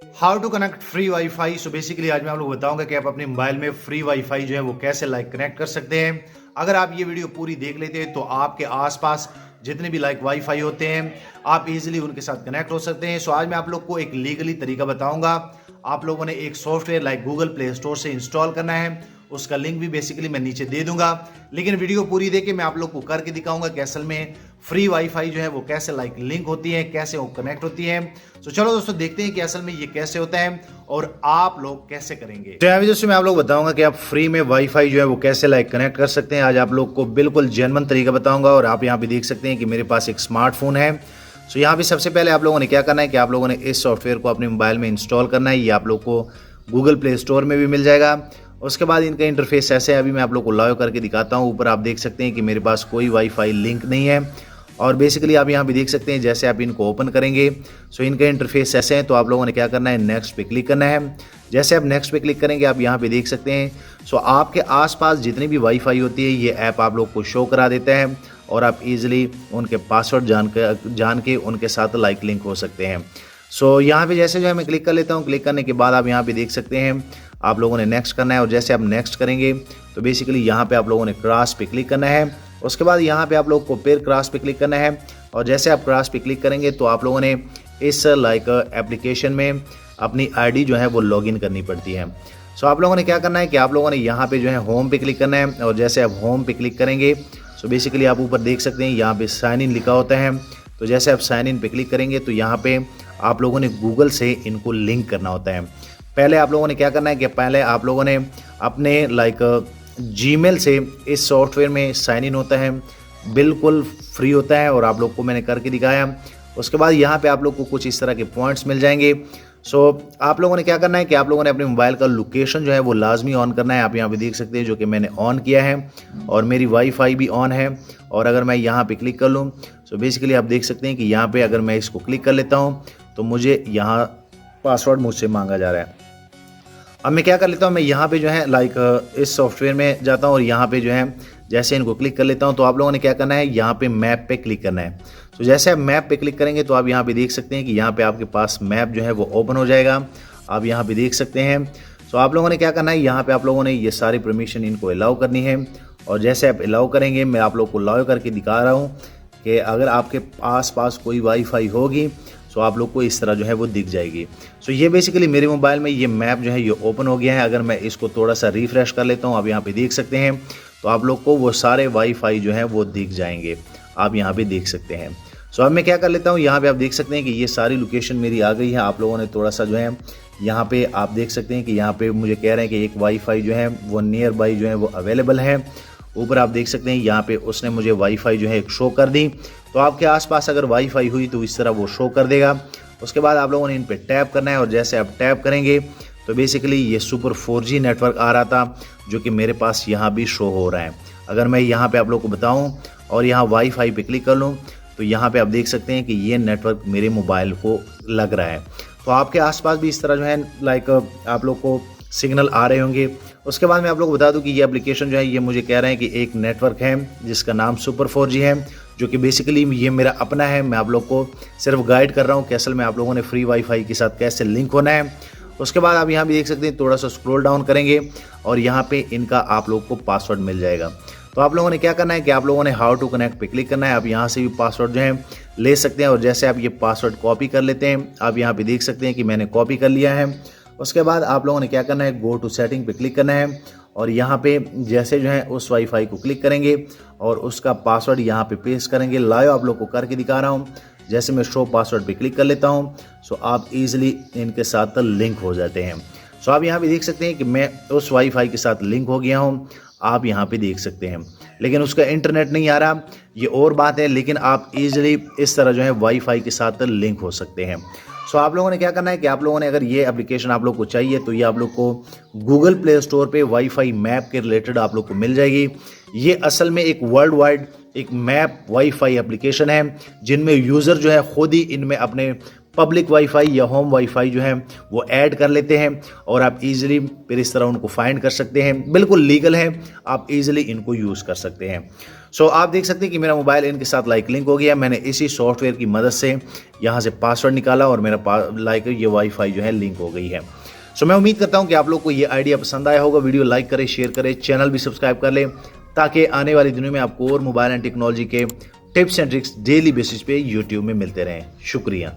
How to connect free WiFi. So basically आज मैं आप लोग बताऊंगा कि आप अपने मोबाइल में फ्री वाईफाई जो है वो कैसे कनेक्ट कर सकते हैं। अगर आप ये वीडियो पूरी देख लेते हैं तो आपके आसपास जितने भी वाईफाई होते हैं आप इजीली उनके साथ कनेक्ट हो सकते हैं। सो आज मैं आप लोग को एक लीगली तरीका बताऊंगा। आप लोगों ने एक सॉफ्टवेयर गूगल प्ले स्टोर से इंस्टॉल करना है, उसका लिंक भी बेसिकली मैं नीचे दे दूंगा। लेकिन वीडियो पूरी देके मैं आप लोग को करके दिखाऊंगा कि असल में फ्री वाईफाई जो है वो कैसे लिंक होती है, कैसे वो कनेक्ट होती है। तो चलो दोस्तों देखते हैं कि असल में ये कैसे होता है और आप लोग कैसे करेंगे। तो अभी दोस्तों मैं आप लोग बताऊंगा कि आप फ्री में वाईफाई जो है वो कैसे कनेक्ट कर सकते हैं। आज आप लोग को बिल्कुल जेन्युइन तरीका बताऊंगा और आप यहाँ पे देख सकते हैं कि मेरे पास एक स्मार्टफोन है। सो यहाँ पे सबसे पहले आप लोगों ने क्या करना है कि आप लोगों ने इस सॉफ्टवेयर को अपने मोबाइल में इंस्टॉल करना है। ये आप लोग को गूगल प्ले स्टोर में भी मिल जाएगा। उसके बाद इनका इंटरफेस ऐसे है, अभी मैं आप लोग को लाइव करके दिखाता हूँ। ऊपर आप देख सकते हैं कि मेरे पास कोई वाईफाई लिंक नहीं है और बेसिकली आप यहाँ पे देख सकते हैं जैसे आप इनको ओपन करेंगे सो इनका इंटरफेस ऐसे है। तो आप लोगों ने क्या करना है, नेक्स्ट पे क्लिक करना है। जैसे आप नेक्स्ट पे क्लिक करेंगे आप यहाँ पे देख सकते हैं सो आपके आसपास जितनी भी वाईफाई होती है ये ऐप आप लोग को शो करा देता है और आप इजीली उनके पासवर्ड जान के उनके साथ लिंक हो सकते हैं। सो यहाँ पे जैसे जो है मैं क्लिक कर लेता हूँ। क्लिक करने के बाद आप यहाँ पे देख सकते हैं आप लोगों ने नेक्स्ट करना है और जैसे आप नेक्स्ट करेंगे तो बेसिकली यहाँ पे आप लोगों ने क्रॉस पे क्लिक करना है। उसके बाद यहाँ पे आप लोग को फिर क्रॉस पे क्लिक करना है और जैसे आप क्रॉस पे क्लिक करेंगे तो आप लोगों ने इस एप्लीकेशन में अपनी आईडी जो है वो लॉगिन करनी पड़ती है। सो आप लोगों ने क्या करना है कि आप लोगों ने यहाँ पे जो है होम पे क्लिक करना है और जैसे आप होम पे क्लिक करेंगे सो बेसिकली आप ऊपर देख सकते हैं यहाँ पे साइन इन लिखा होता है। तो जैसे आप साइन इन पे क्लिक करेंगे तो यहाँ पे आप लोगों ने गूगल से इनको लिंक करना होता है। पहले आप लोगों ने क्या करना है कि पहले आप लोगों ने अपने जीमेल से इस सॉफ्टवेयर में साइन इन होता है, बिल्कुल फ्री होता है और आप लोग को मैंने करके दिखाया। उसके बाद यहाँ पे आप लोग को कुछ इस तरह के पॉइंट्स मिल जाएंगे। सो आप लोगों ने क्या करना है कि आप लोगों ने अपने मोबाइल का लोकेशन जो है वो लाजमी ऑन करना है। आप यहाँ पे देख सकते हैं जो कि मैंने ऑन किया है और मेरी वाईफाई भी ऑन है। और अगर मैं यहाँ पे क्लिक कर लूँ सो बेसिकली आप देख सकते हैं कि यहाँ पे अगर मैं इसको क्लिक कर लेता हूँ तो मुझे यहाँ पासवर्ड मुझसे मांगा जा रहा है। अब मैं क्या कर लेता हूँ, मैं यहाँ पे जो है इस सॉफ्टवेयर में जाता हूँ और यहाँ पे जो है जैसे इनको क्लिक कर लेता हूँ तो आप लोगों ने क्या करना है, यहाँ पे मैप पे क्लिक करना है। तो जैसे आप मैप पे क्लिक करेंगे तो आप यहाँ पे देख सकते हैं कि यहाँ पे आपके पास मैप जो है वो ओपन हो जाएगा। आप यहाँ पे देख सकते हैं। तो आप लोगों ने क्या करना है, यहाँ पे आप लोगों ने ये सारी परमिशन इनको अलाउ करनी है और जैसे आप अलाउ करेंगे मैं आप लोग को अलाउ करके दिखा रहा हूँ कि अगर आपके आस कोई वाईफाई होगी सो आप लोग को इस तरह जो है वो दिख जाएगी। सो ये बेसिकली मेरे मोबाइल में ये मैप जो है ये ओपन हो गया है। अगर मैं इसको थोड़ा सा रिफ्रेश कर लेता हूँ आप यहाँ पे देख सकते हैं तो आप लोग को वो सारे वाईफाई जो है वो दिख जाएंगे, आप यहाँ पे देख सकते हैं। सो अब मैं क्या कर लेता हूँ, यहाँ पे आप देख सकते हैं कि ये सारी लोकेशन मेरी आ गई है। आप लोगों ने थोड़ा सा जो है यहाँ पे आप देख सकते हैं कि यहाँ पे मुझे कह रहे हैं कि एक वाईफाई जो है वो नियर बाई जो है वो अवेलेबल है। ऊपर आप देख सकते हैं यहाँ पे उसने मुझे वाईफाई जो है एक शो कर दी। तो आपके आसपास अगर वाईफाई हुई तो इस तरह वो शो कर देगा। उसके बाद आप लोगों ने इन पे टैप करना है और जैसे आप टैप करेंगे तो बेसिकली ये सुपर 4G नेटवर्क आ रहा था जो कि मेरे पास यहाँ भी शो हो रहा है। अगर मैं यहाँ पे आप लोग को बताऊँ और यहाँ वाईफाई पे क्लिक कर लूँ तो यहाँ पे आप देख सकते हैं कि ये नेटवर्क मेरे मोबाइल को लग रहा है। तो आपके आसपास भी इस तरह जो है आप लोग को सिग्नल आ रहे होंगे। उसके बाद मैं आप लोग को बता दूं कि ये एप्लीकेशन जो है ये मुझे कह रहे हैं कि एक नेटवर्क है जिसका नाम सुपर 4G है जो कि बेसिकली ये मेरा अपना है। मैं आप लोग को सिर्फ गाइड कर रहा हूँ कि असल में आप लोगों ने फ्री वाईफाई के साथ कैसे लिंक होना है। उसके बाद आप यहाँ भी देख सकते हैं, थोड़ा सा स्क्रॉल डाउन करेंगे और यहाँ पे इनका आप लोग को पासवर्ड मिल जाएगा। तो आप लोगों ने क्या करना है कि आप लोगों ने हाउ टू कनेक्ट पे क्लिक करना है। आप यहाँ से भी पासवर्ड जो है ले सकते हैं और जैसे आप ये पासवर्ड कॉपी कर लेते हैं आप यहाँ पे देख सकते हैं कि मैंने कॉपी कर लिया है। उसके बाद आप लोगों ने क्या करना है, गो टू सेटिंग पे क्लिक करना है और यहाँ पे जैसे जो है उस वाईफाई को क्लिक करेंगे और उसका पासवर्ड यहाँ पे पेस्ट करेंगे। लाइव आप लोग को करके दिखा रहा हूँ। जैसे मैं शो पासवर्ड पे क्लिक कर लेता हूँ सो आप इजीली इनके साथ लिंक हो जाते हैं। सो आप यहाँ पे देख सकते हैं कि मैं उस वाईफाई के साथ लिंक हो गया हूँ, आप यहाँ पे देख सकते हैं। लेकिन उसका इंटरनेट नहीं आ रहा, ये और बात है, लेकिन आप इजीली इस तरह जो है वाईफाई के साथ लिंक हो सकते हैं। सो आप लोगों ने क्या करना है कि आप लोगों ने अगर ये एप्लीकेशन आप लोग को चाहिए तो ये आप लोग को गूगल प्ले स्टोर पे वाईफाई मैप के रिलेटेड आप लोग को मिल जाएगी। ये असल में एक वर्ल्ड वाइड एक मैप वाईफाई एप्लीकेशन है जिनमें यूज़र जो है खुद ही इनमें अपने पब्लिक वाईफाई या होम वाईफाई जो है वो ऐड कर लेते हैं और आप इजीली फिर इस तरह उनको फाइंड कर सकते हैं। बिल्कुल लीगल है, आप इजीली इनको यूज़ कर सकते हैं। सो आप देख सकते हैं कि मेरा मोबाइल इनके साथ लाइक लिंक हो गया। मैंने इसी सॉफ्टवेयर की मदद से यहाँ से पासवर्ड निकाला और मेरा लाइक ये वाईफाई जो है लिंक हो गई है। सो मैं उम्मीद करता हूँ कि आप लोग को ये आइडिया पसंद आया होगा। वीडियो लाइक करें, शेयर करें, चैनल भी सब्सक्राइब कर लें ताकि आने वाले दिनों में आपको और मोबाइल एंड टेक्नोलॉजी के tips and tricks daily basis पे यूट्यूब में मिलते रहें। शुक्रिया।